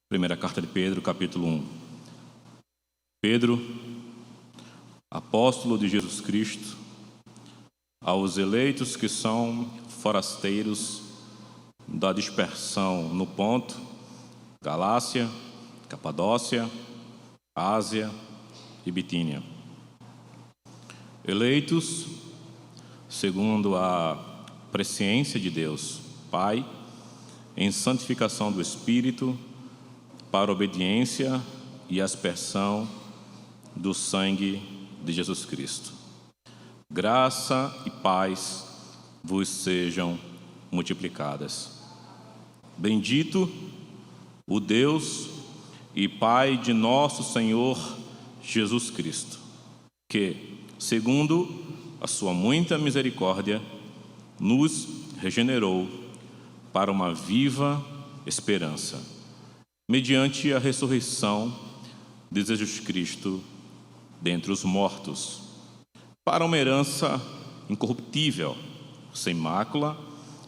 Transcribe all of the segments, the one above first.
Primeira carta de Pedro, capítulo 1. Pedro, apóstolo de Jesus Cristo, aos eleitos que são forasteiros da dispersão no Ponto, Galácia, Capadócia, Ásia e Bitínia. Eleitos segundo a presciência de Deus, Pai, em santificação do Espírito, para obediência e aspersão do sangue de Jesus Cristo. Graça e paz vos sejam multiplicadas. Bendito o Deus e Pai de nosso Senhor Jesus Cristo, que, segundo a sua muita misericórdia, nos regenerou para uma viva esperança, mediante a ressurreição de Jesus Cristo dentre os mortos, para uma herança incorruptível, sem mácula,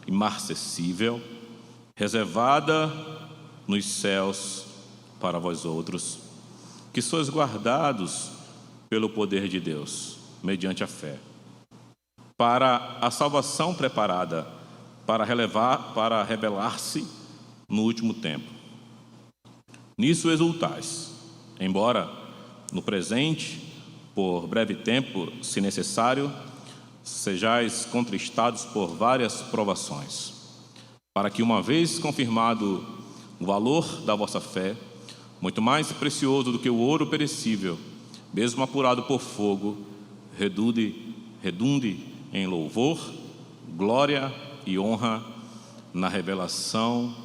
imarcessível, reservada nos céus para vós outros, que sois guardados pelo poder de Deus, mediante a fé, para a salvação preparada para revelar-se no último tempo. Nisso exultais, embora no presente, por breve tempo, se necessário, sejais contristados por várias provações, para que, uma vez confirmado o valor da vossa fé, muito mais precioso do que o ouro perecível, mesmo apurado por fogo, redunde em louvor, glória e honra na revelação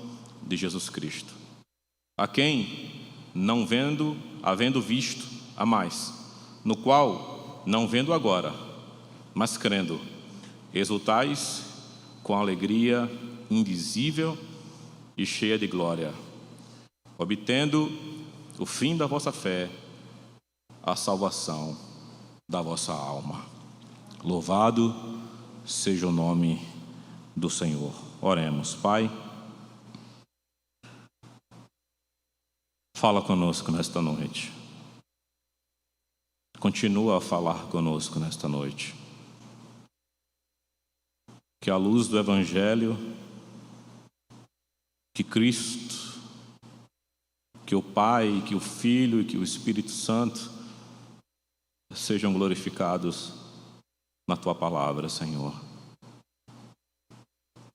de Jesus Cristo, a quem, havendo visto a mais, no qual, não vendo agora, mas crendo, exultais com alegria indizível e cheia de glória, obtendo o fim da vossa fé, a salvação da vossa alma. Louvado seja o nome do Senhor. Oremos. Pai, fala conosco nesta noite. Continua a falar conosco nesta noite. Que a luz do Evangelho, que Cristo, que o Pai, que o Filho e que o Espírito Santo sejam glorificados na Tua palavra, Senhor.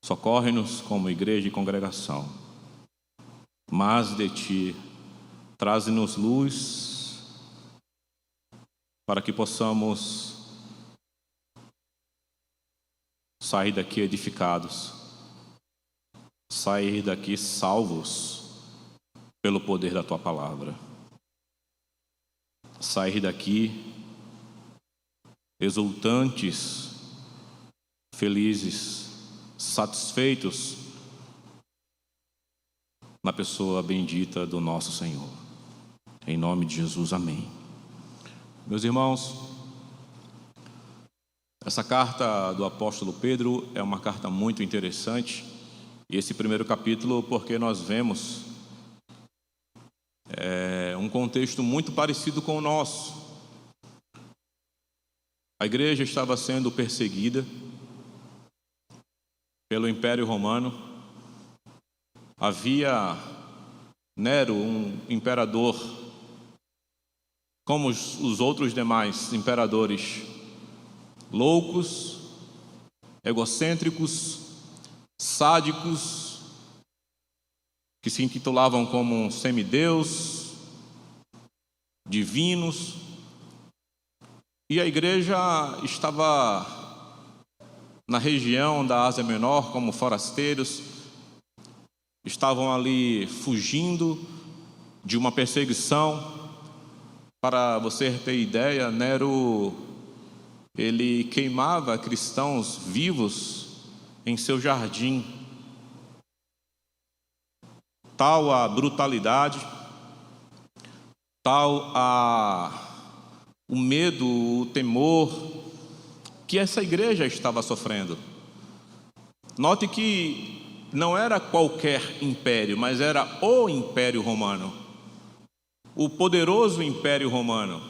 Socorre-nos como igreja e congregação, mas de Ti traze-nos luz para que possamos sair daqui edificados, sair daqui salvos pelo poder da Tua palavra, sair daqui exultantes, felizes, satisfeitos na pessoa bendita do nosso Senhor. Em nome de Jesus, amém. Meus irmãos, essa carta do apóstolo Pedro é uma carta muito interessante, e esse primeiro capítulo, porque nós vemos um contexto muito parecido com o nosso. A igreja estava sendo perseguida pelo Império Romano. Havia Nero, um imperador, como os outros demais imperadores, loucos, egocêntricos, sádicos, que se intitulavam como semideus, divinos. E a igreja estava na região da Ásia Menor como forasteiros, estavam ali fugindo de uma perseguição. Para você ter ideia, Nero, ele queimava cristãos vivos em seu jardim. Tal a brutalidade, tal o medo, o temor que essa igreja estava sofrendo. Note que não era qualquer império, mas era o Império Romano, o poderoso Império Romano.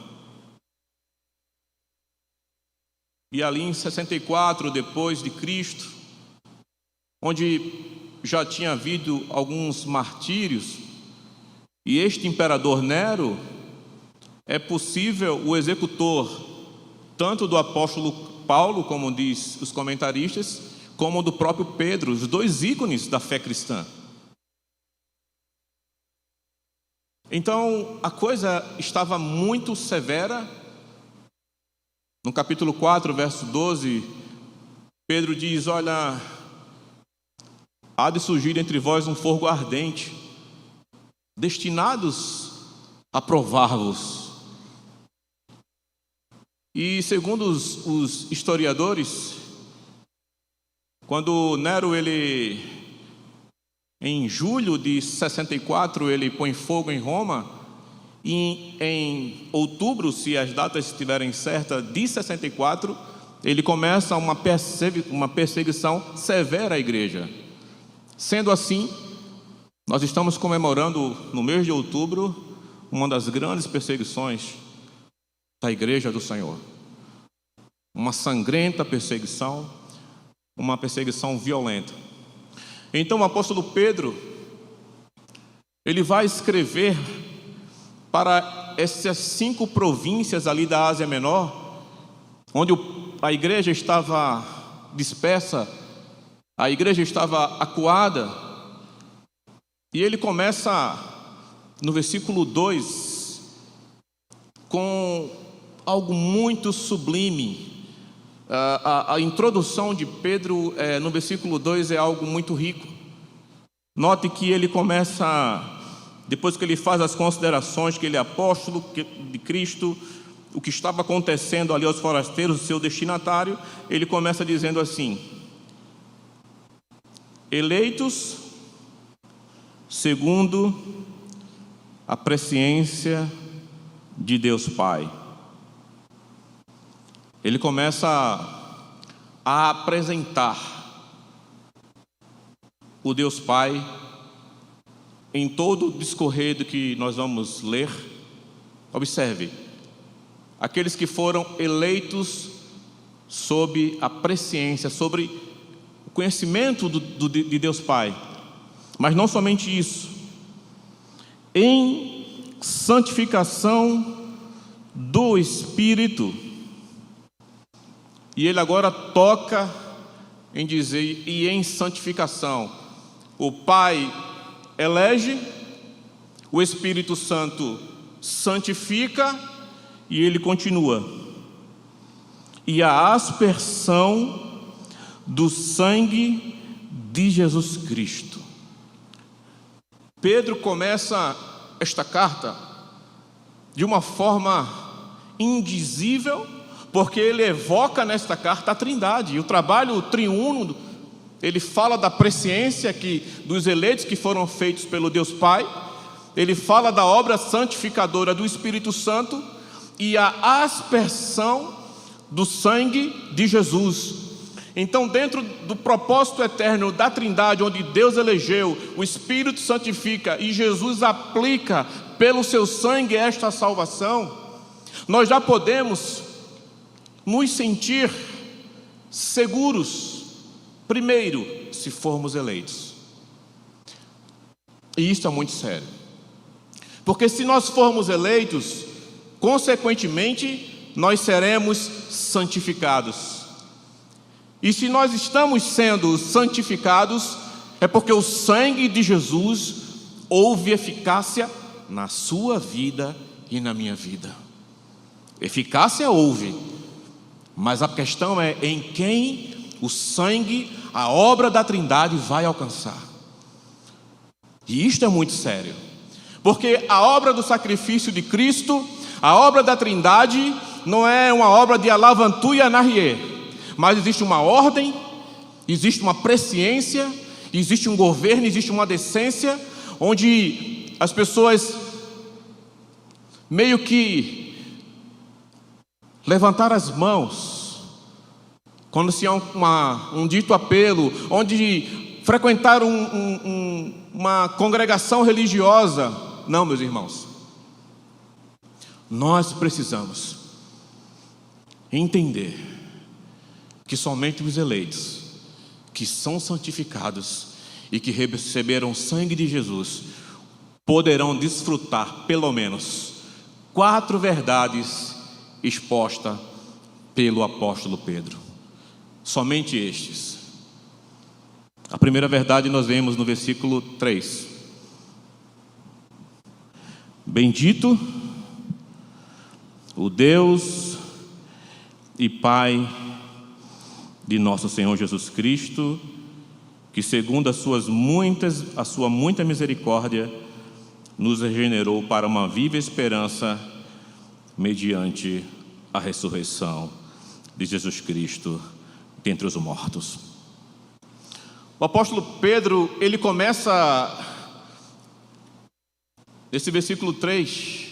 E ali em 64 depois de Cristo, onde já tinha havido alguns martírios, e este imperador Nero é possível o executor tanto do apóstolo Paulo, como diz os comentaristas, como do próprio Pedro, os dois ícones da fé cristã. Então a coisa estava muito severa. No capítulo 4, verso 12, Pedro diz: olha, há de surgir entre vós um fogo ardente, destinados a provar-vos. E segundo os historiadores, quando Nero, em julho de 64, ele põe fogo em Roma, e em outubro, se as datas estiverem certas, de 64, ele começa uma perseguição severa à igreja. Sendo assim, nós estamos comemorando no mês de outubro uma das grandes perseguições da igreja do Senhor. Uma sangrenta perseguição, uma perseguição violenta. Então o apóstolo Pedro, ele vai escrever para essas 5 províncias ali da Ásia Menor, onde a igreja estava dispersa, a igreja estava acuada, e ele começa no versículo 2 com algo muito sublime. A introdução de Pedro no versículo 2 é algo muito rico. Note que ele começa, depois que ele faz as considerações que ele é apóstolo de Cristo, o que estava acontecendo ali aos forasteiros, o seu destinatário, ele começa dizendo assim: eleitos segundo a presciência de Deus Pai. Ele começa a apresentar o Deus Pai em todo o discorrer do que nós vamos ler. Observe, aqueles que foram eleitos sob a presciência, sobre o conhecimento de Deus Pai. Mas não somente isso, em santificação do Espírito. E ele agora toca em dizer, e em santificação. O Pai elege, o Espírito Santo santifica, e ele continua: e a aspersão do sangue de Jesus Cristo. Pedro começa esta carta de uma forma indizível, porque ele evoca nesta carta a Trindade, e o trabalho triuno. Ele fala da presciência dos eleitos que foram feitos pelo Deus Pai, ele fala da obra santificadora do Espírito Santo e a aspersão do sangue de Jesus. Então, dentro do propósito eterno da Trindade, onde Deus elegeu, o Espírito santifica e Jesus aplica pelo seu sangue esta salvação, nós já podemos nos sentir seguros, primeiro, se formos eleitos. E isso é muito sério, porque se nós formos eleitos, consequentemente, nós seremos santificados. E se nós estamos sendo santificados, é porque o sangue de Jesus houve eficácia na sua vida e na minha vida. Eficácia houve, mas a questão é em quem o sangue, a obra da Trindade vai alcançar. E isto é muito sério, porque a obra do sacrifício de Cristo, a obra da Trindade, não é uma obra de alavantu e anarriê, mas existe uma ordem, existe uma presciência, existe um governo, existe uma decência, onde as pessoas meio que levantaram as mãos quando se há um dito apelo, onde frequentar uma congregação religiosa. Não, meus irmãos. Nós precisamos entender que somente os eleitos, que são santificados e que receberam o sangue de Jesus, poderão desfrutar pelo menos 4 verdades expostas pelo apóstolo Pedro. Somente estes. A primeira verdade nós vemos no versículo 3. Bendito o Deus e Pai de nosso Senhor Jesus Cristo, que segundo a sua muita misericórdia, nos regenerou para uma viva esperança mediante a ressurreição de Jesus Cristo dentre os mortos. O apóstolo Pedro, ele começa nesse versículo 3,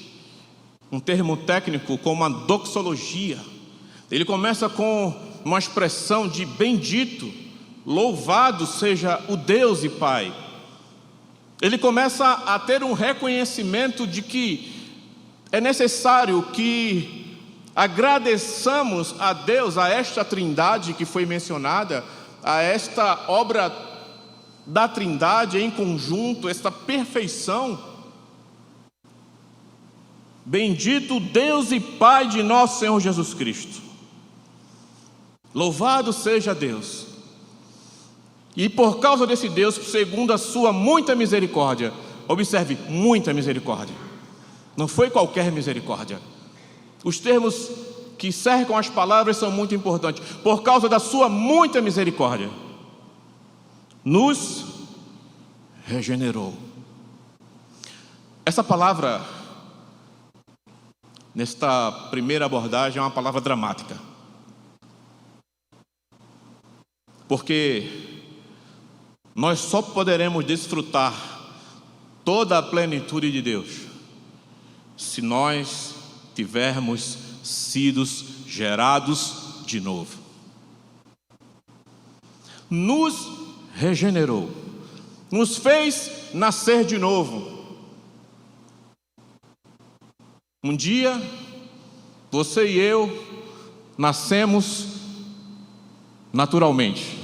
um termo técnico como uma doxologia. Ele começa com uma expressão de bendito, louvado seja o Deus e Pai. Ele começa a ter um reconhecimento de que é necessário que agradeçamos a Deus, a esta trindade que foi mencionada, a esta obra da trindade em conjunto, esta perfeição. Bendito Deus e Pai de nosso Senhor Jesus Cristo. Louvado seja Deus. E por causa desse Deus, segundo a sua muita misericórdia, observe, muita misericórdia. Não foi qualquer misericórdia. Os termos que cercam as palavras são muito importantes. Por causa da sua muita misericórdia, nos regenerou. Essa palavra, nesta primeira abordagem, é uma palavra dramática. Porque nós só poderemos desfrutar toda a plenitude de Deus se nós tivermos sido gerados de novo. Nos regenerou, nos fez nascer de novo. Um dia, você e eu nascemos naturalmente.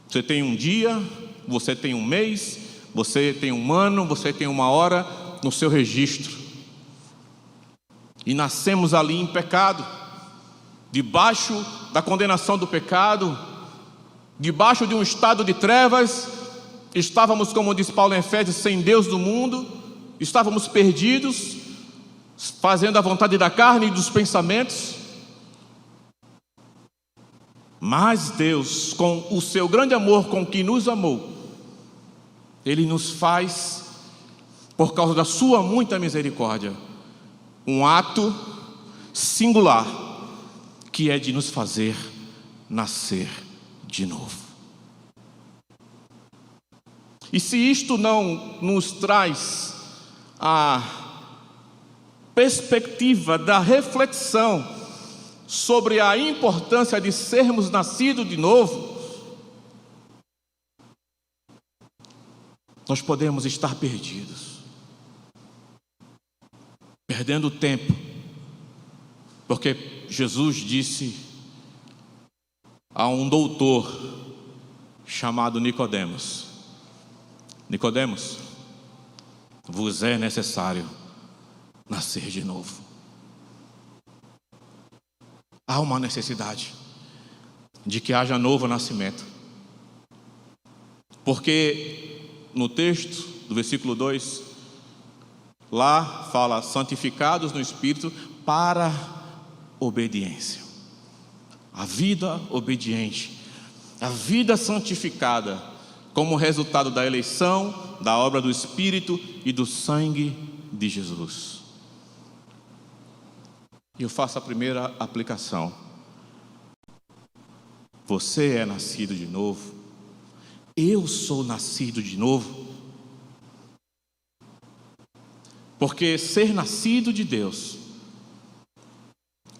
Você tem um dia, você tem um mês, você tem um ano, você tem uma hora no seu registro. E nascemos ali em pecado, debaixo da condenação do pecado, debaixo de um estado de trevas. Estávamos, como diz Paulo em Efésios, sem Deus do mundo, estávamos perdidos, fazendo a vontade da carne e dos pensamentos. Mas Deus, com o seu grande amor com que nos amou, Ele nos faz, por causa da sua muita misericórdia, um ato singular, que é de nos fazer nascer de novo. E se isto não nos traz a perspectiva da reflexão sobre a importância de sermos nascidos de novo, nós podemos estar perdidos, perdendo tempo, porque Jesus disse a um doutor chamado Nicodemos: Nicodemos, vos é necessário nascer de novo. Há uma necessidade de que haja novo nascimento, porque no texto do versículo 2, lá fala: santificados no Espírito para obediência. A vida obediente, a vida santificada, como resultado da eleição, da obra do Espírito e do sangue de Jesus. E eu faço a primeira aplicação. Você é nascido de novo. Eu sou nascido de novo. Porque ser nascido de Deus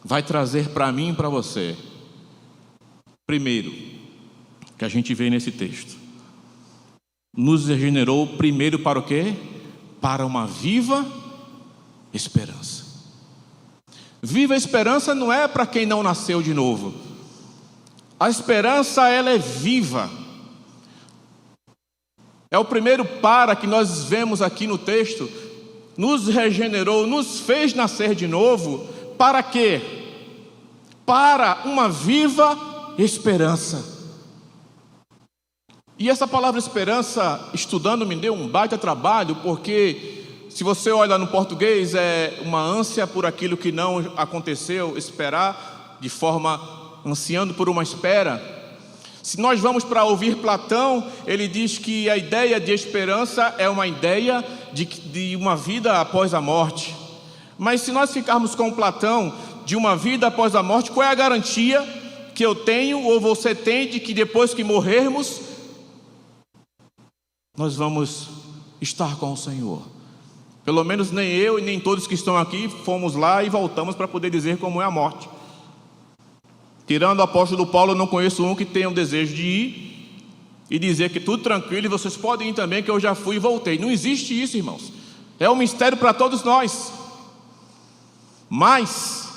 vai trazer para mim e para você, primeiro, que a gente vê nesse texto, nos regenerou primeiro para o quê? Para uma viva esperança. Viva esperança não é para quem não nasceu de novo. A esperança, ela é viva. É o primeiro para que nós vemos aqui no texto. Nos regenerou, nos fez nascer de novo. Para quê? Para uma viva esperança. E essa palavra esperança, estudando, me deu um baita trabalho, porque se você olha no português, é uma ânsia por aquilo que não aconteceu, esperar de forma, ansiando por uma espera. Se nós vamos para ouvir Platão, ele diz que a ideia de esperança é uma ideia de uma vida após a morte. Mas se nós ficarmos com Platão, de uma vida após a morte, qual é a garantia que eu tenho ou você tem de que depois que morrermos, nós vamos estar com o Senhor? Pelo menos nem eu e nem todos que estão aqui fomos lá e voltamos para poder dizer como é a morte. Tirando o apóstolo Paulo, eu não conheço um que tenha o desejo de ir e dizer que tudo tranquilo e vocês podem ir também, que eu já fui e voltei. Não existe isso, irmãos. É um mistério para todos nós. Mas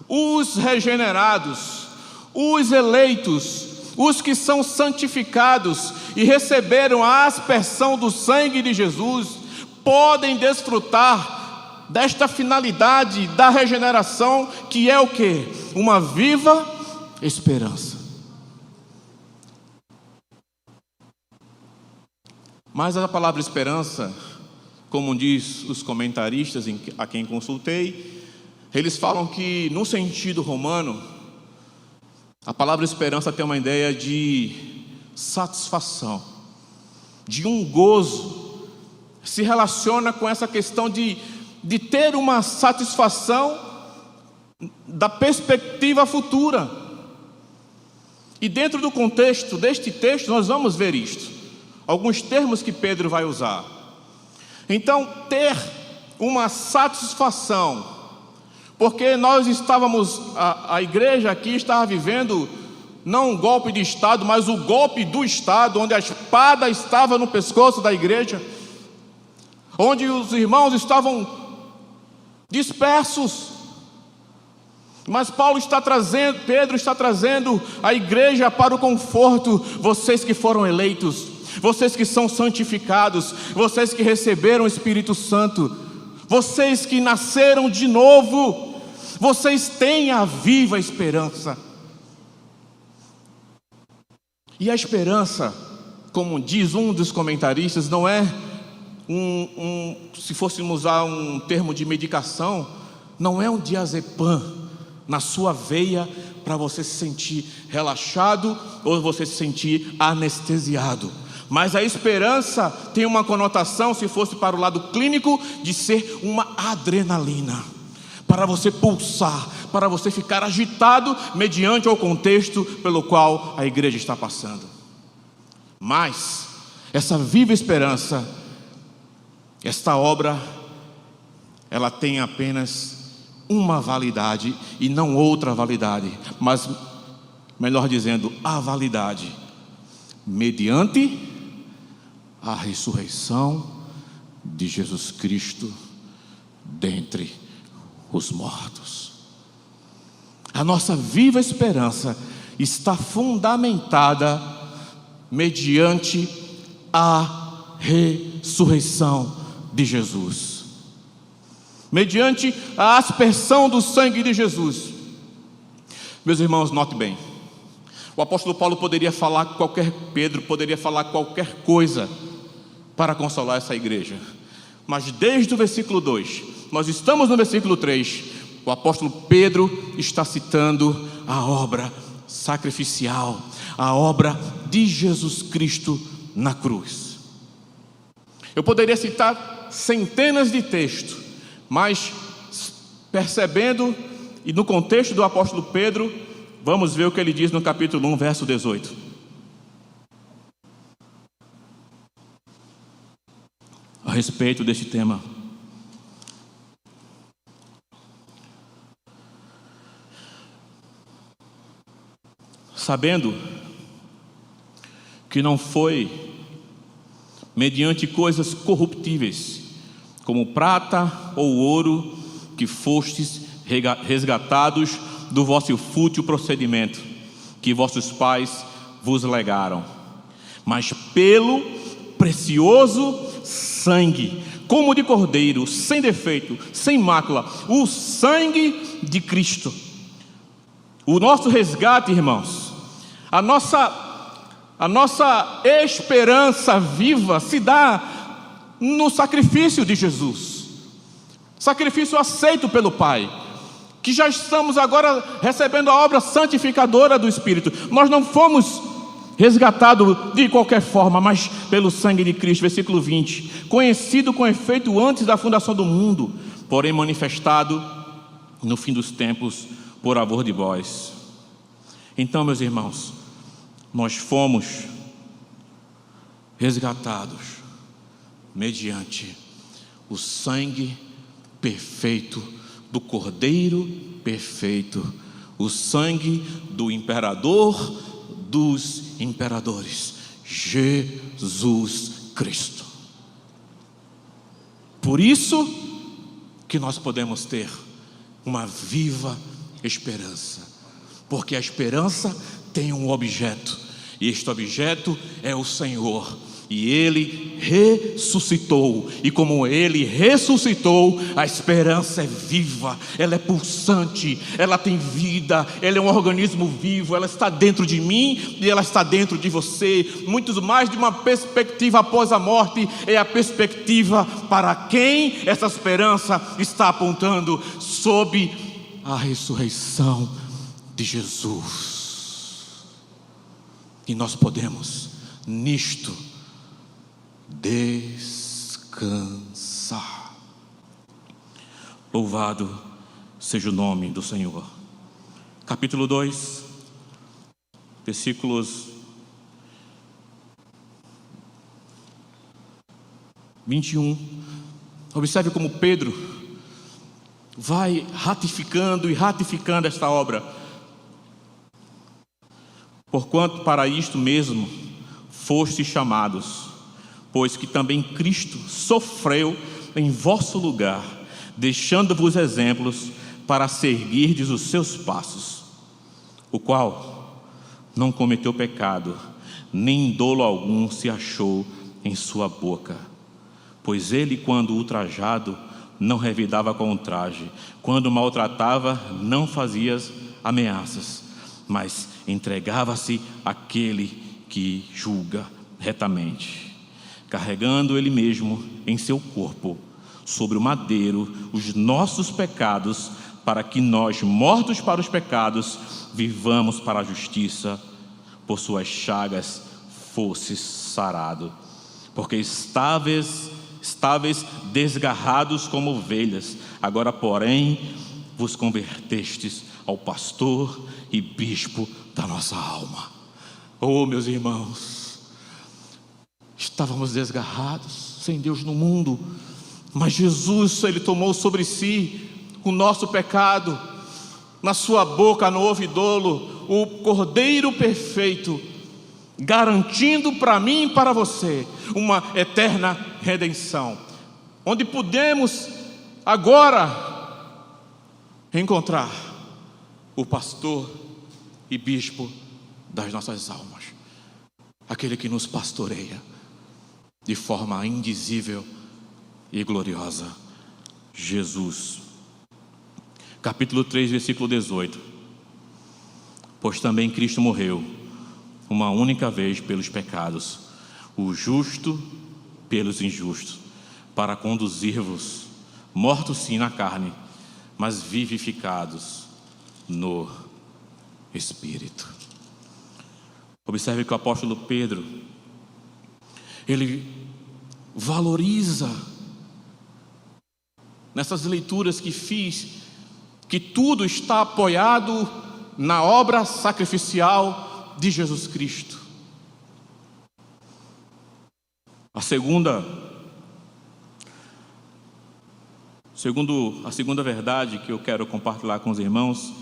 os regenerados, os eleitos, os que são santificados e receberam a aspersão do sangue de Jesus, podem desfrutar desta finalidade da regeneração, que é o quê? Uma viva esperança. Mas a palavra esperança, como diz os comentaristas a quem consultei, eles falam que no sentido romano, a palavra esperança tem uma ideia de satisfação, de um gozo, se relaciona com essa questão de ter uma satisfação da perspectiva futura. E dentro do contexto deste texto nós vamos ver isto, alguns termos que Pedro vai usar. Então, ter uma satisfação, porque nós estávamos, a igreja aqui estava vivendo não um golpe de Estado, mas o golpe do Estado, onde a espada estava no pescoço da igreja, onde os irmãos estavam dispersos. Mas Pedro está trazendo a igreja para o conforto. Vocês que foram eleitos, vocês que são santificados, vocês que receberam o Espírito Santo, vocês que nasceram de novo, vocês têm a viva esperança. E a esperança, como diz um dos comentaristas, não é se fôssemos usar um termo de medicação, não é um diazepam na sua veia para você se sentir relaxado ou você se sentir anestesiado. Mas a esperança tem uma conotação, se fosse para o lado clínico, de ser uma adrenalina, para você pulsar, para você ficar agitado mediante o contexto pelo qual a igreja está passando. Mas essa viva esperança, esta obra, ela tem apenas uma validade e não outra validade, mas, melhor dizendo, a validade mediante a ressurreição de Jesus Cristo dentre os mortos. A nossa viva esperança está fundamentada mediante a ressurreição de Jesus, mediante a aspersão do sangue de Jesus. Meus irmãos, note bem, o apóstolo Paulo Pedro poderia falar qualquer coisa para consolar essa igreja, mas desde o versículo 2, nós estamos no versículo 3, o apóstolo Pedro está citando a obra sacrificial, a obra de Jesus Cristo na cruz. Eu poderia citar centenas de textos, mas percebendo e no contexto do apóstolo Pedro, vamos ver o que ele diz no capítulo 1, verso 18. A respeito deste tema. Sabendo que não foi mediante coisas corruptíveis, como prata ou ouro, que fostes resgatados do vosso fútil procedimento, que vossos pais vos legaram, mas pelo precioso sangue, como de cordeiro, sem defeito, sem mácula, o sangue de Cristo. O nosso resgate, irmãos, a nossa esperança viva se dá no sacrifício de Jesus, sacrifício aceito pelo Pai, que já estamos agora recebendo a obra santificadora do Espírito. Nós não fomos resgatados de qualquer forma, mas pelo sangue de Cristo. Versículo 20: conhecido com efeito antes da fundação do mundo, porém manifestado no fim dos tempos por amor de vós. Então, meus irmãos, nós fomos resgatados mediante o sangue perfeito do Cordeiro perfeito, o sangue do imperador dos imperadores, Jesus Cristo. Por isso que nós podemos ter uma viva esperança, porque a esperança tem um objeto, e este objeto é o Senhor, e Ele ressuscitou, e como Ele ressuscitou, a esperança é viva, ela é pulsante, ela tem vida, ela é um organismo vivo, ela está dentro de mim e ela está dentro de você. Muito mais de uma perspectiva após a morte, é a perspectiva para quem essa esperança está apontando, sob a ressurreição de Jesus. E nós podemos nisto descansar. Louvado seja o nome do Senhor. Capítulo 2, versículos 21. Observe como Pedro vai ratificando e ratificando esta obra. Porquanto para isto mesmo fostes chamados, pois que também Cristo sofreu em vosso lugar, deixando-vos exemplos para seguirdes os seus passos, o qual não cometeu pecado, nem dolo algum se achou em sua boca. Pois ele, quando ultrajado, não revidava com ultraje, quando maltratava, não fazia ameaças, mas entregava-se àquele que julga retamente, carregando ele mesmo em seu corpo, sobre o madeiro, os nossos pecados, para que nós, mortos para os pecados, vivamos para a justiça. Por suas chagas fosses sarado, porque estáveis desgarrados como ovelhas, agora porém vos convertestes ao pastor e bispo da nossa alma. Oh, meus irmãos, estávamos desgarrados, sem Deus no mundo, mas Jesus, Ele tomou sobre si o nosso pecado, na sua boca não houve dolo, o Cordeiro perfeito, garantindo para mim e para você uma eterna redenção, onde podemos agora encontrar o pastor e bispo das nossas almas, aquele que nos pastoreia de forma indizível e gloriosa, Jesus. Capítulo 3, versículo 18. Pois também Cristo morreu uma única vez pelos pecados, o justo pelos injustos, para conduzir-vos, mortos sim na carne, mas vivificados no Espírito. Observe que o apóstolo Pedro, ele valoriza nessas leituras que fiz, que tudo está apoiado na obra sacrificial de Jesus Cristo. A segunda verdade que eu quero compartilhar com os irmãos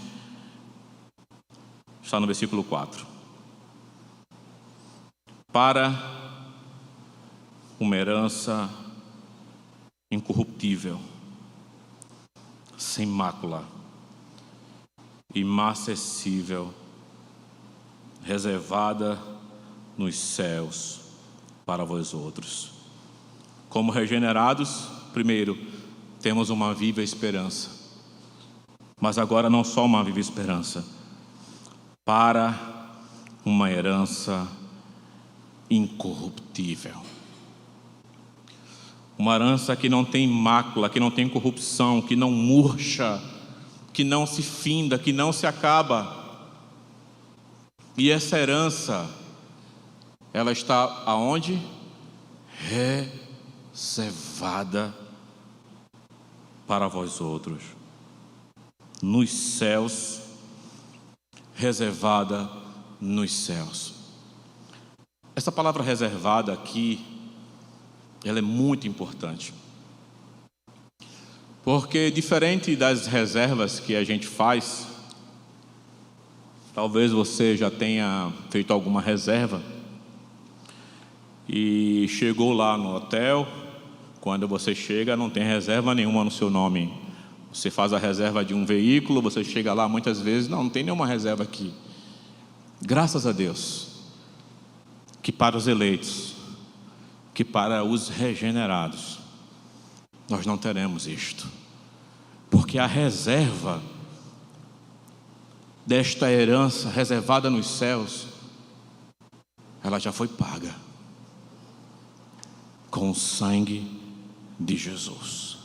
está no versículo 4. Para uma herança incorruptível, sem mácula, imacessível, reservada nos céus para vós outros. Como regenerados, primeiro, temos uma viva esperança, mas agora não só uma viva esperança, para uma herança incorruptível. Uma herança que não tem mácula, que não tem corrupção, que não murcha, que não se finda, que não se acaba. E essa herança, ela está aonde? Reservada para vós outros, nos céus, reservada nos céus. Essa palavra reservada aqui, ela é muito importante, porque diferente das reservas que a gente faz, talvez você já tenha feito alguma reserva e chegou lá no hotel. Quando você chega, não tem reserva nenhuma no seu nome. Você faz a reserva de um veículo, você chega lá muitas vezes, não tem nenhuma reserva aqui. Graças a Deus que para os eleitos, que para os regenerados, nós não teremos isto, porque a reserva desta herança reservada nos céus, ela já foi paga com o sangue de Jesus.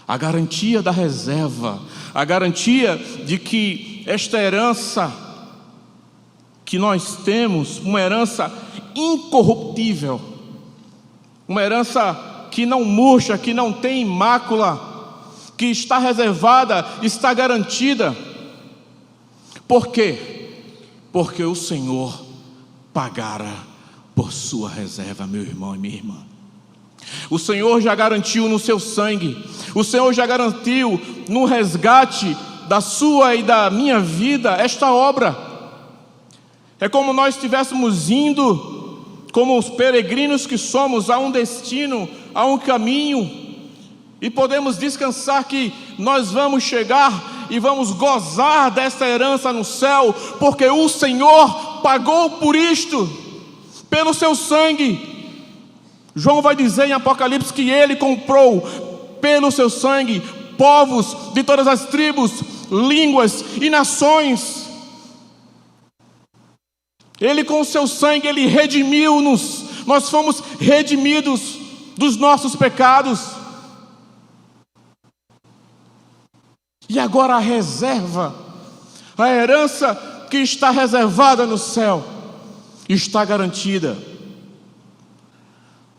A garantia da reserva, a garantia de que esta herança que nós temos, uma herança incorruptível, uma herança que não murcha, que não tem mácula, que está reservada, está garantida. Por quê? Porque o Senhor pagara por sua reserva, meu irmão e minha irmã. O Senhor já garantiu no seu sangue, o Senhor já garantiu no resgate da sua e da minha vida esta obra. É como nós estivéssemos indo, como os peregrinos que somos, a um destino, a um caminho, e podemos descansar que nós vamos chegar e vamos gozar dessa herança no céu, porque o Senhor pagou por isto, pelo seu sangue. João vai dizer em Apocalipse que Ele comprou pelo seu sangue povos de todas as tribos, línguas e nações. Ele com o seu sangue, Ele redimiu-nos. Nós fomos redimidos dos nossos pecados. E agora a reserva, a herança que está reservada no céu, está garantida.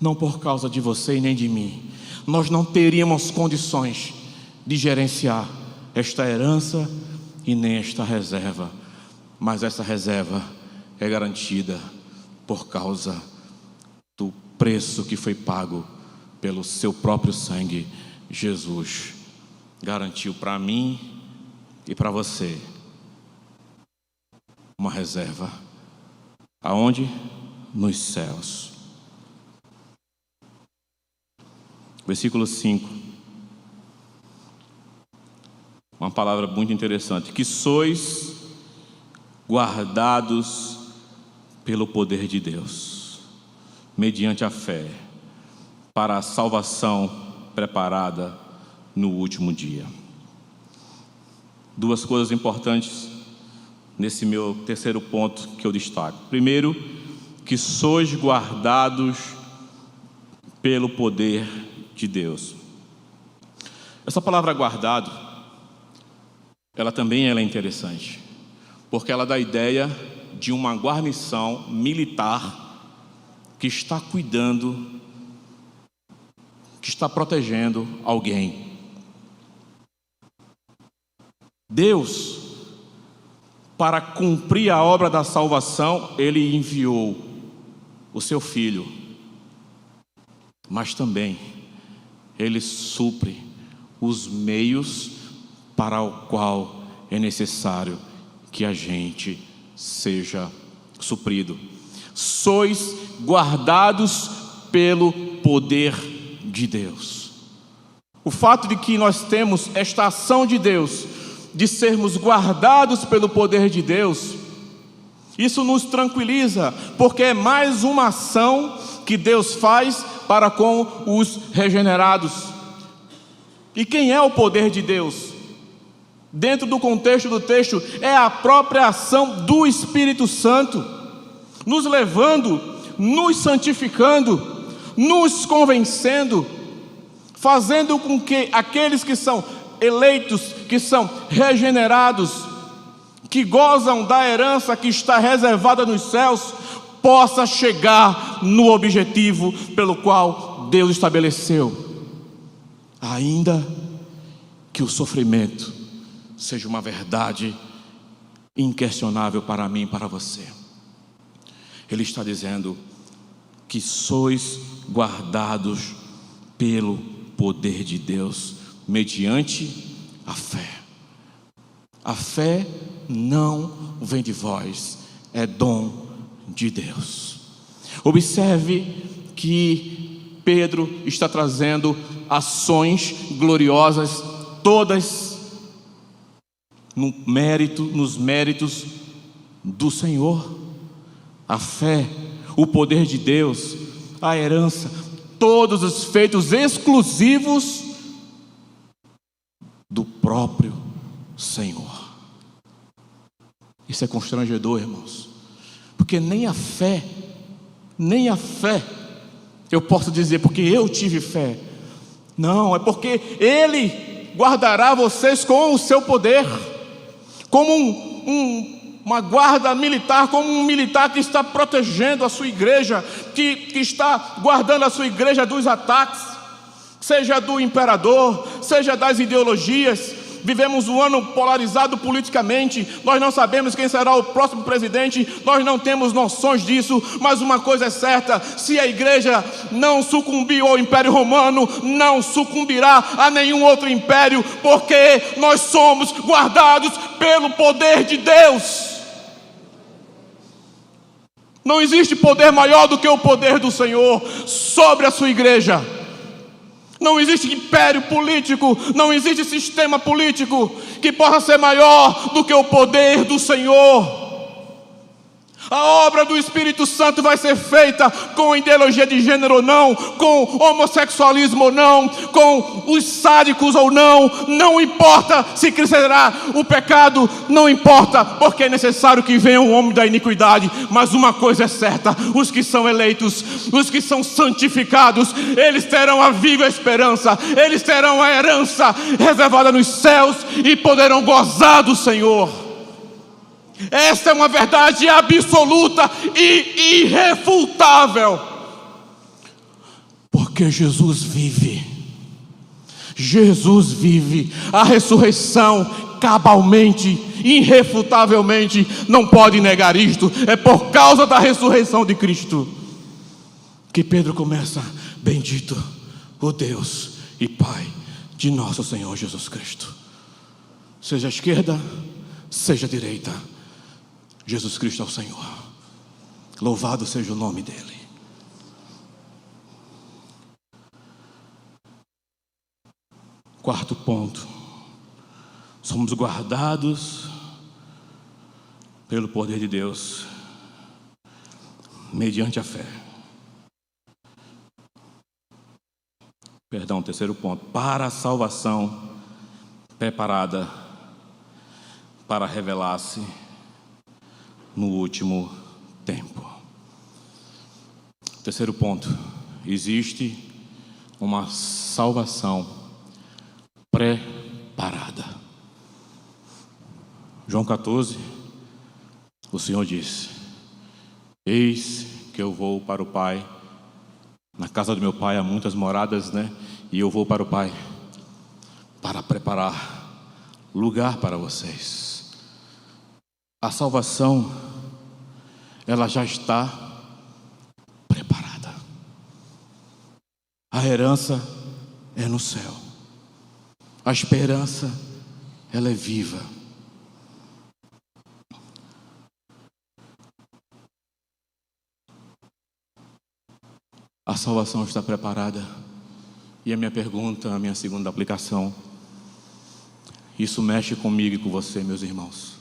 Não por causa de você e nem de mim. Nós não teríamos condições de gerenciar esta herança e nem esta reserva. Mas essa reserva é garantida por causa do preço que foi pago pelo seu próprio sangue. Jesus garantiu para mim e para você uma reserva. Aonde? Nos céus. Versículo 5. Uma palavra muito interessante. Que sois guardados pelo poder de Deus, mediante a fé, para a salvação preparada no último dia. Duas coisas importantes nesse meu terceiro ponto que eu destaco. Primeiro, que sois guardados pelo poder de Deus. Essa palavra guardado, ela também é interessante, porque ela dá a ideia de uma guarnição militar que está cuidando, que está protegendo alguém. Deus, para cumprir a obra da salvação, Ele enviou o seu Filho, mas também Ele supre os meios para o qual é necessário que a gente seja suprido. sois guardados pelo poder de Deus. O fato de que nós temos esta ação de Deus, de sermos guardados pelo poder de Deus, isso nos tranquiliza, porque é mais uma ação que Deus faz para com os regenerados. E quem é o poder de Deus? Dentro do contexto do texto, é a própria ação do Espírito Santo, nos levando, nos santificando, nos convencendo, fazendo com que aqueles que são eleitos, que são regenerados, que gozam da herança que está reservada nos céus, possa chegar no objetivo pelo qual Deus estabeleceu, ainda que o sofrimento seja uma verdade inquestionável para mim e para você. Ele está dizendo que sois guardados pelo poder de Deus, mediante a fé. A fé não vem de vós, é dom de Deus. Observe que Pedro está trazendo ações gloriosas, todas nos méritos do Senhor. A fé, o poder de Deus, a herança, todos os feitos exclusivos do próprio Senhor. Isso é constrangedor, irmãos, porque nem a fé, eu posso dizer porque eu tive fé. Não, é porque Ele guardará vocês com o seu poder, como uma guarda militar, como um militar que está protegendo a sua igreja, que está guardando a sua igreja dos ataques, seja do imperador, seja das ideologias. Vivemos um ano polarizado politicamente, nós não sabemos quem será o próximo presidente, nós não temos noções disso, mas uma coisa é certa: se a igreja não sucumbiu ao Império Romano, não sucumbirá a nenhum outro império, porque nós somos guardados pelo poder de Deus. Não existe poder maior do que o poder do Senhor sobre a sua igreja. Não existe império político, não existe sistema político que possa ser maior do que o poder do Senhor. A obra do Espírito Santo vai ser feita com ideologia de gênero ou não, com homossexualismo ou não, com os sádicos ou não, não importa se crescerá o pecado, não importa, porque é necessário que venha um homem da iniquidade. Mas uma coisa é certa: os que são eleitos, os que são santificados, eles terão a viva esperança, eles terão a herança reservada nos céus e poderão gozar do Senhor. Esta é uma verdade absoluta e irrefutável, porque Jesus vive. Jesus vive. A ressurreição, cabalmente, irrefutavelmente, não pode negar isto. É por causa da ressurreição de Cristo que Pedro começa: bendito o Deus e Pai de nosso Senhor Jesus Cristo. Seja à esquerda, seja à direita, Jesus Cristo é o Senhor. Louvado seja o nome dele. Quarto ponto: somos guardados pelo poder de Deus mediante a fé. Terceiro ponto: para a salvação preparada para revelar-se no último tempo. Terceiro ponto: existe uma salvação preparada. João 14, o Senhor disse: eis que eu vou para o Pai. Na casa do meu Pai há muitas moradas, E eu vou para o Pai para preparar lugar para vocês. A salvação, ela já está preparada. A herança é no céu. A esperança, ela é viva. A salvação está preparada. E a minha pergunta, a minha segunda aplicação, isso mexe comigo e com você, meus irmãos.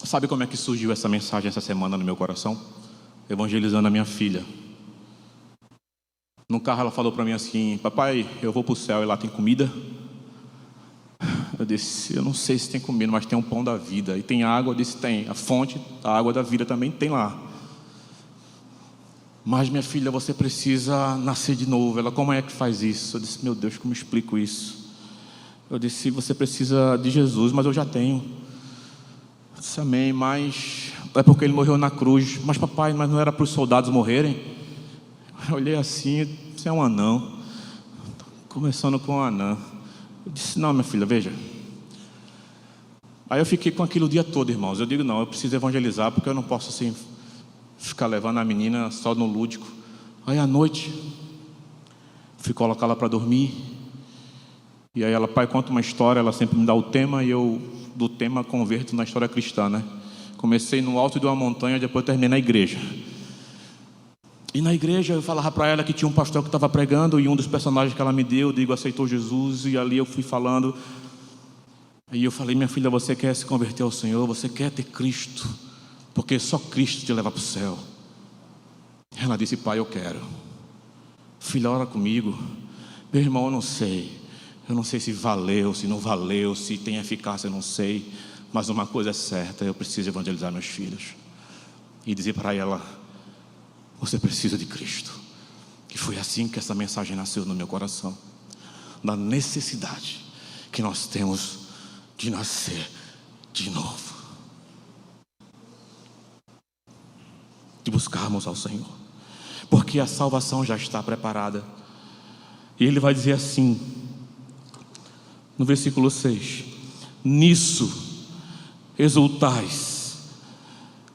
Sabe como é que surgiu essa mensagem essa semana no meu coração? Evangelizando a minha filha. No carro ela falou para mim assim: papai, eu vou para o céu e lá tem comida? Eu disse: eu não sei se tem comida, mas tem um pão da vida. E tem água? Eu disse: tem. A fonte da água da vida também tem lá. Mas minha filha, você precisa nascer de novo. Ela: como é que faz isso? Eu disse: meu Deus, como eu explico isso? Eu disse: você precisa de Jesus, mas eu já tenho. Eu disse: amém, mas é porque ele morreu na cruz. Mas papai, mas não era para os soldados morrerem? Eu olhei assim: você é um anão. Começando com um anão. Eu disse: não, minha filha, veja. Aí eu fiquei com aquilo o dia todo, irmãos. Eu digo: não, eu preciso evangelizar, porque eu não posso assim ficar levando a menina só no lúdico. Aí à noite fui colocar ela para dormir. E aí ela: pai, conta uma história. Ela sempre me dá o tema, e eu do tema converto na história cristã, né? Comecei no alto de uma montanha, depois terminei na igreja. E na igreja eu falava para ela que tinha um pastor que estava pregando, e um dos personagens que ela me deu, eu digo, aceitou Jesus. E ali eu fui falando. E eu falei: minha filha, você quer se converter ao Senhor? Você quer ter Cristo? Porque só Cristo te leva para o céu. Ela disse: pai, eu quero. Filha, ora comigo. Meu irmão, eu não sei. Eu não sei se valeu, se não valeu, se tem eficácia, eu não sei. Mas uma coisa é certa: eu preciso evangelizar meus filhos. E dizer para ela: você precisa de Cristo. E foi assim que essa mensagem nasceu no meu coração. Da necessidade que nós temos de nascer de novo. De buscarmos ao Senhor. Porque a salvação já está preparada. E ele vai dizer assim, no versículo 6: nisso exultais,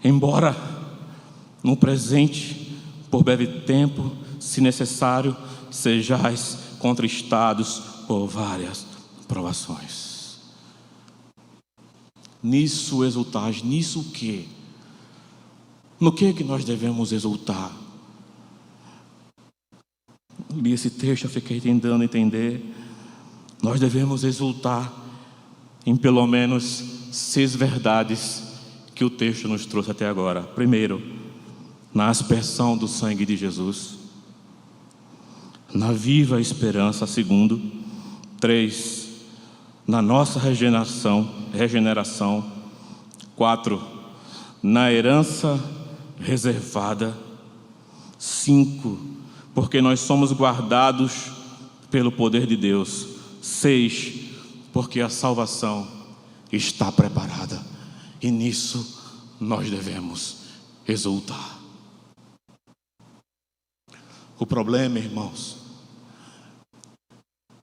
embora no presente, por breve tempo, se necessário, sejais contristados por várias provações. Nisso exultais. Nisso o quê? No que nós devemos exultar? Li esse texto, eu fiquei tentando entender. Nós devemos exultar em pelo menos 6 verdades que o texto nos trouxe até agora. Primeiro, na aspersão do sangue de Jesus. Na viva esperança. Segundo, 3, na nossa regeneração. 4, na herança reservada. 5, porque nós somos guardados pelo poder de Deus. 6, porque a salvação está preparada. E nisso nós devemos exultar. O problema, irmãos,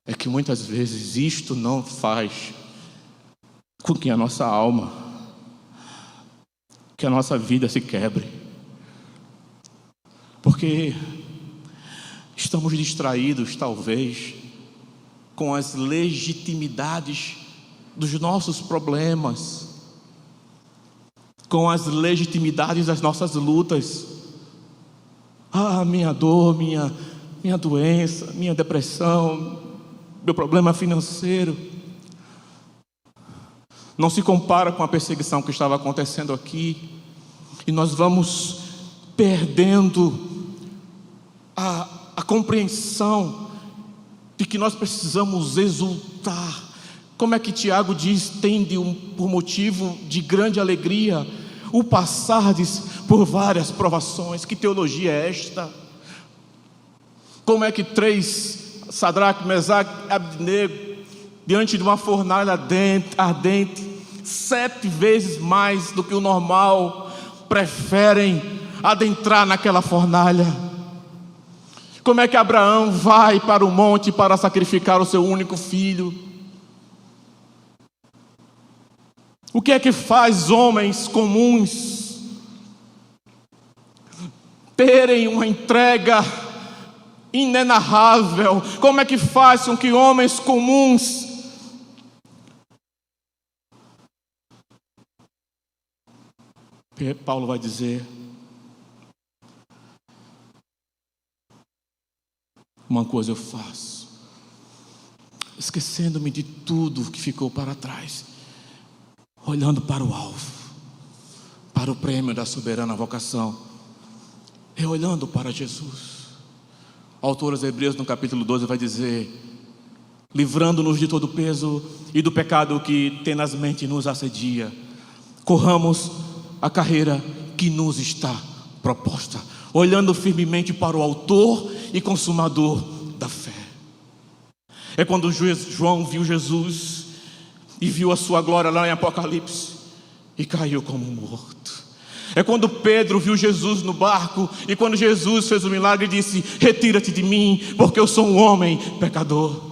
é que muitas vezes isto não faz com que a nossa alma, que a nossa vida se quebre. Porque estamos distraídos, talvez, com as legitimidades dos nossos problemas, com as legitimidades das nossas lutas. Minha dor, minha doença, minha depressão, meu problema financeiro não se compara com a perseguição que estava acontecendo aqui. E nós vamos perdendo a compreensão de que nós precisamos exultar. Como é que Tiago diz: tende por motivo de grande alegria o passardes por várias provações. Que teologia é esta? Como é que 3, Sadraque, Mesaque e Abednego, diante de uma fornalha ardente, 7 vezes mais do que o normal, preferem adentrar naquela fornalha? Como é que Abraão vai para o monte para sacrificar o seu único filho? O que é que faz homens comuns terem uma entrega inenarrável? Como é que faz com que homens comuns Paulo vai dizer: uma coisa eu faço, esquecendo-me de tudo que ficou para trás, olhando para o alvo, para o prêmio da soberana vocação, e olhando para Jesus. O autor aos Hebreus, no capítulo 12, vai dizer: livrando-nos de todo o peso e do pecado que tenazmente nos assedia, corramos a carreira que nos está proposta, olhando firmemente para o autor e consumador da fé. É quando João viu Jesus e viu a sua glória lá em Apocalipse e caiu como morto. É quando Pedro viu Jesus no barco e quando Jesus fez o milagre disse: retira-te de mim, porque eu sou um homem pecador.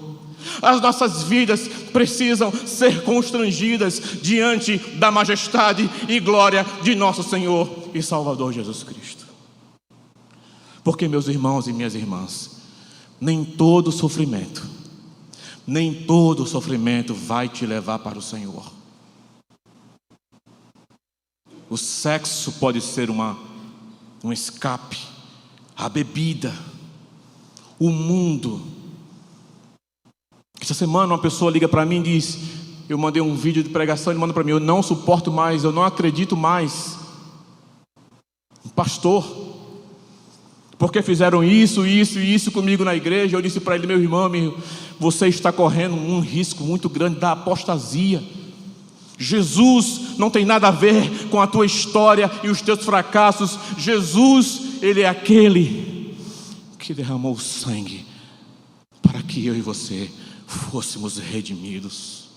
As nossas vidas precisam ser constrangidas diante da majestade e glória de nosso Senhor e Salvador Jesus Cristo. Porque, meus irmãos e minhas irmãs, nem todo sofrimento vai te levar para o Senhor. O sexo pode ser um escape, a bebida, o mundo. Essa semana uma pessoa liga para mim e diz: eu mandei um vídeo de pregação, ele manda para mim: eu não suporto mais, eu não acredito mais, pastor, porque fizeram isso comigo na igreja. Eu disse para ele: meu irmão, você está correndo um risco muito grande da apostasia. Jesus não tem nada a ver com a tua história e os teus fracassos. Jesus, Ele é aquele que derramou sangue para que eu e você fôssemos redimidos.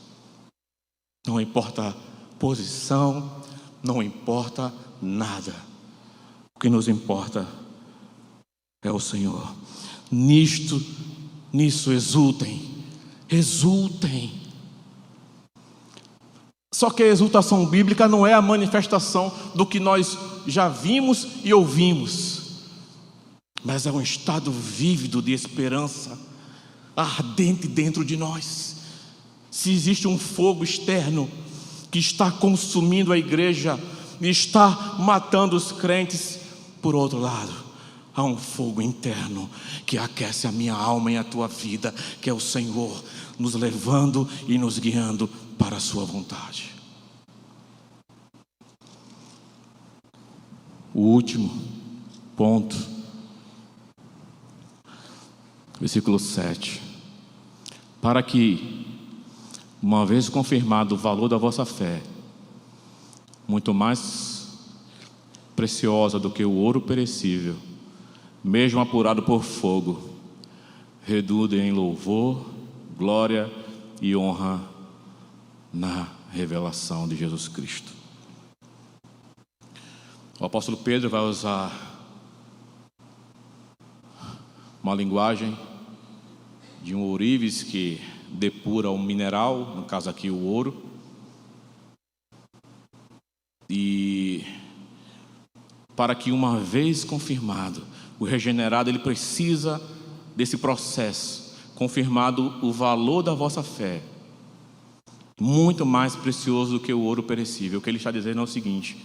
Não importa a posição, não importa nada. O que nos importa é o Senhor. Nisso exultem. Só que a exultação bíblica não é a manifestação do que nós já vimos e ouvimos, mas é um estado vívido de esperança, ardente dentro de nós. Se existe um fogo externo que está consumindo a igreja e está matando os crentes, por outro lado, há um fogo interno que aquece a minha alma e a tua vida, que é o Senhor nos levando e nos guiando para a sua vontade. O último ponto, versículo 7. Para que, uma vez confirmado o valor da vossa fé, muito mais preciosa do que o ouro perecível, mesmo apurado por fogo, redunda em louvor, glória e honra na revelação de Jesus Cristo. O apóstolo Pedro vai usar uma linguagem de um ourives que depura um mineral, no caso aqui o ouro, e para que, uma vez confirmado, o regenerado, ele precisa desse processo, confirmado o valor da vossa fé, muito mais precioso do que o ouro perecível. O que ele está dizendo é o seguinte: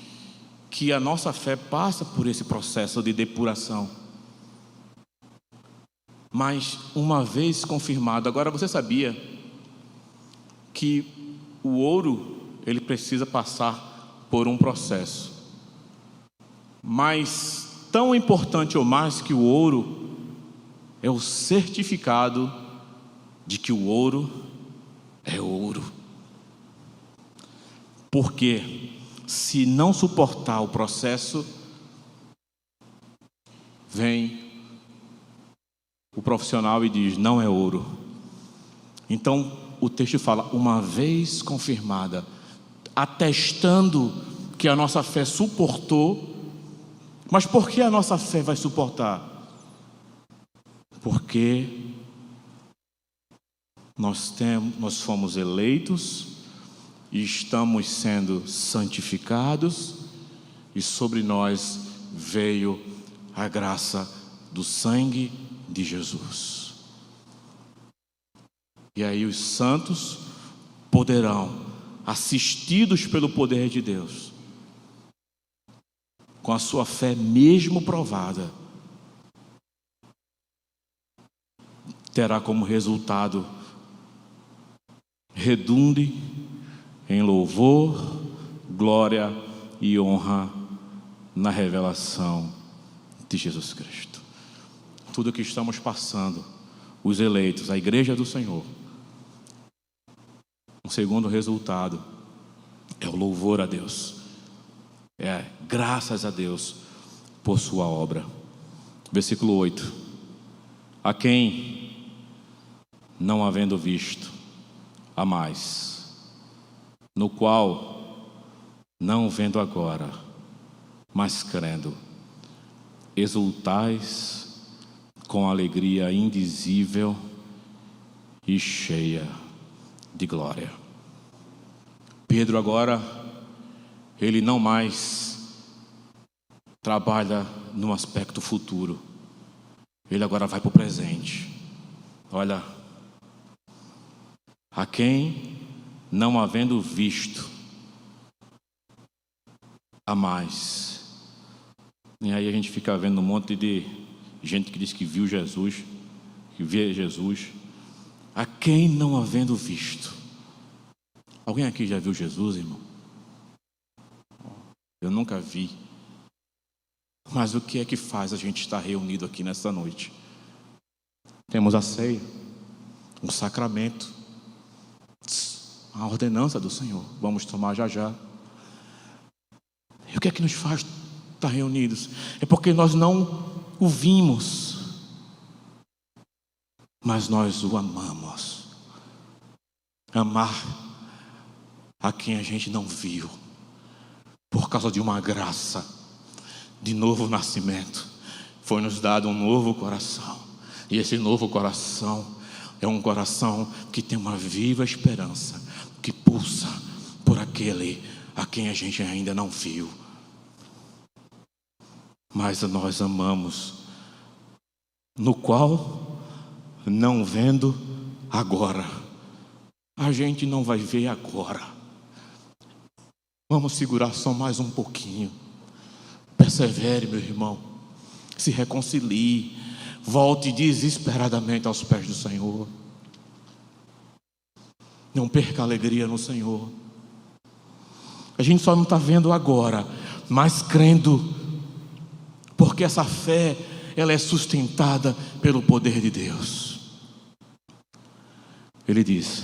que a nossa fé passa por esse processo de depuração, mas uma vez confirmado. Agora, você sabia que o ouro, ele precisa passar por um processo, mas tão importante ou mais que o ouro é o certificado de que o ouro é ouro. Porque se não suportar o processo, vem o profissional e diz: não é ouro. Então o texto fala: uma vez confirmada, atestando que a nossa fé suportou. Mas por que a nossa fé vai suportar? Porque nós fomos eleitos e estamos sendo santificados, e sobre nós veio a graça do sangue de Jesus. E aí os santos poderão, assistidos pelo poder de Deus, com a sua fé mesmo provada, terá como resultado redunde em louvor, glória e honra na revelação de Jesus Cristo. Tudo que estamos passando, os eleitos, a igreja do Senhor, o segundo resultado é o louvor a Deus, é graças a Deus por sua obra. Versículo 8: a quem, não havendo visto, há mais, no qual, não vendo agora, mas crendo, exultais com alegria indizível e cheia de glória. Pedro agora, ele não mais trabalha no aspecto futuro, ele agora vai para o presente. Olha, a quem, não havendo visto, há mais. E aí a gente fica vendo um monte de gente que diz que viu Jesus, que vê Jesus. A quem não havendo visto. Alguém aqui já viu Jesus, irmão? Eu nunca vi. Mas o que é que faz a gente estar reunido aqui nessa noite? Temos a ceia, um sacramento, a ordenança do Senhor. Vamos tomar já já. E o que é que nos faz estar reunidos? É porque nós não o vimos, mas nós o amamos. Amar a quem a gente não viu, por causa de uma graça de novo nascimento, foi nos dado um novo coração. E esse novo coração é um coração que tem uma viva esperança, que pulsa por aquele a quem a gente ainda não viu, mas nós amamos, no qual, não vendo agora, a gente não vai ver agora. Vamos segurar só mais um pouquinho. Persevere, meu irmão. Se reconcilie. Volte desesperadamente aos pés do Senhor. Não perca a alegria no Senhor. A gente só não está vendo agora, mas crendo, porque essa fé, ela é sustentada pelo poder de Deus. Ele diz: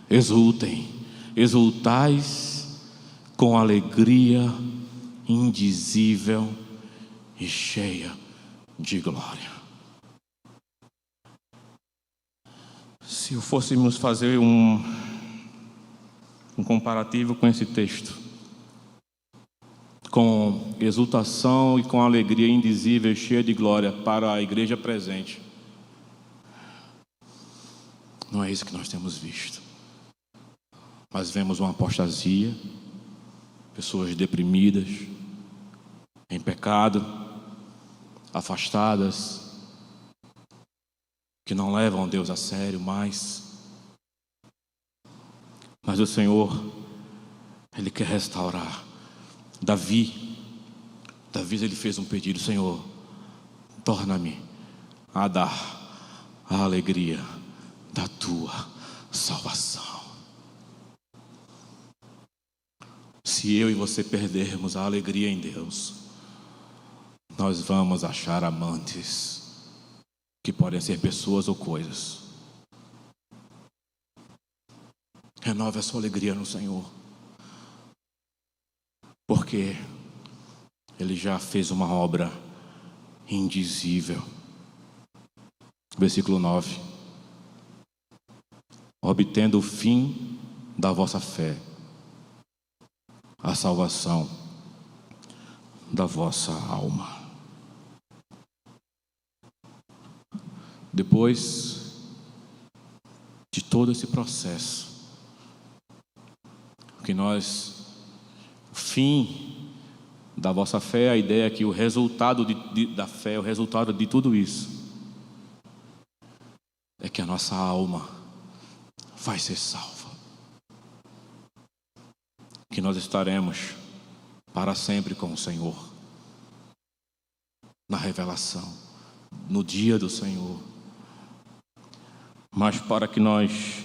exultem, exultais com alegria indizível e cheia de glória. Se fôssemos fazer um comparativo com esse texto, com exultação e com alegria indizível e cheia de glória para a igreja presente, não é isso que nós temos visto. Mas vemos uma apostasia, pessoas deprimidas, em pecado, afastadas, que não levam Deus a sério mais. Mas o Senhor, Ele quer restaurar. Davi, ele fez um pedido: Senhor, torna-me a dar a alegria da tua salvação. Se eu e você perdermos a alegria em Deus, nós vamos achar amantes, que podem ser pessoas ou coisas. Renove a sua alegria no Senhor, porque Ele já fez uma obra indizível. Versículo 9: obtendo o fim da vossa fé, a salvação da vossa alma. Depois de todo esse processo, o fim da vossa fé, a ideia é que o resultado da fé, o resultado de tudo isso, é que a nossa alma vai ser salva, que nós estaremos para sempre com o Senhor, na revelação, no dia do Senhor. Mas para que nós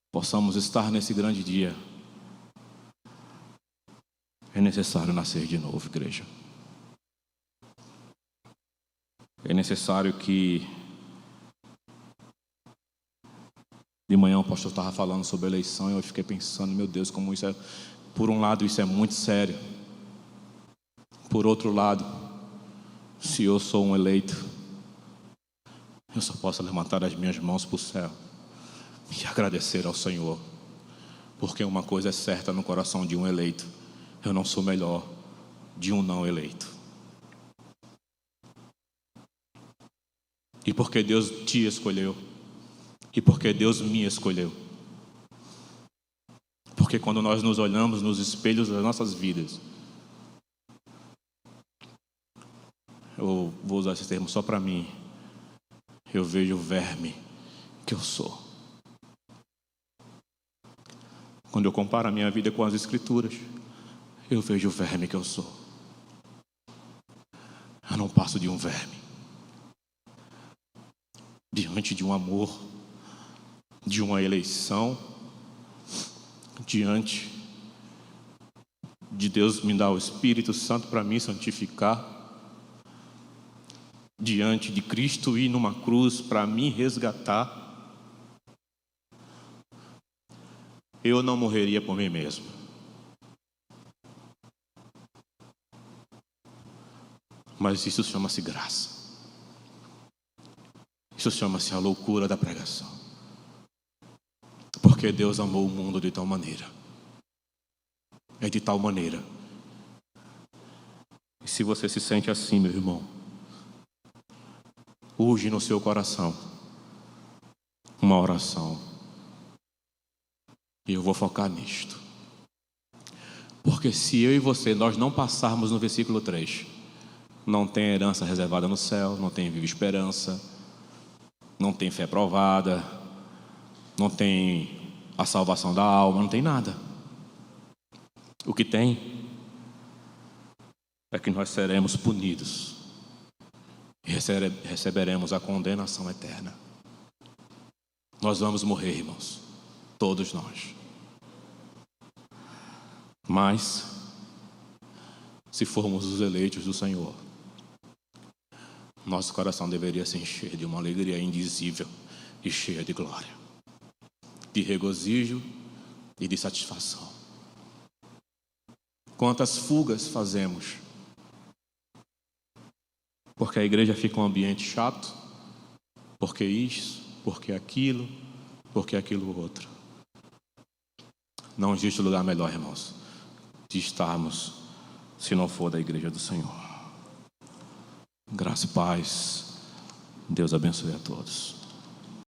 possamos estar nesse grande dia, é necessário nascer de novo, igreja. É necessário que... De manhã o pastor estava falando sobre eleição e eu fiquei pensando, meu Deus, como isso é... Por um lado isso é muito sério. Por outro lado, se eu sou um eleito, eu só posso levantar as minhas mãos para o céu e agradecer ao Senhor. Porque uma coisa é certa no coração de um eleito: eu não sou melhor de um não eleito. E porque Deus te escolheu, e porque Deus me escolheu. Porque quando nós nos olhamos nos espelhos das nossas vidas, eu vou usar esse termo só para mim, eu vejo o verme que eu sou. Quando eu comparo a minha vida com as Escrituras, eu vejo o verme que eu sou. Eu não passo de um verme. Diante de um amor, de uma eleição, diante de Deus me dar o Espírito Santo para me santificar, diante de Cristo ir numa cruz para me resgatar, eu não morreria por mim mesmo. Mas isso chama-se graça. Isso chama-se a loucura da pregação. Porque Deus amou o mundo de tal maneira. É de tal maneira. E se você se sente assim, meu irmão, urge no seu coração uma oração. E eu vou focar nisto. Porque se eu e você, nós não passarmos no versículo 3, não tem herança reservada no céu, não tem viva esperança, não tem fé provada, não tem a salvação da alma, não tem nada. O que tem é que nós seremos punidos e receberemos a condenação eterna. Nós vamos morrer, irmãos, todos nós. Mas, se formos os eleitos do Senhor, nosso coração deveria se encher de uma alegria indizível e cheia de glória, de regozijo e de satisfação. Quantas fugas fazemos? Porque a igreja fica um ambiente chato, porque isso, porque aquilo outro. Não existe lugar melhor, irmãos, de estarmos, se não for da igreja do Senhor. Graça e paz. Deus abençoe a todos.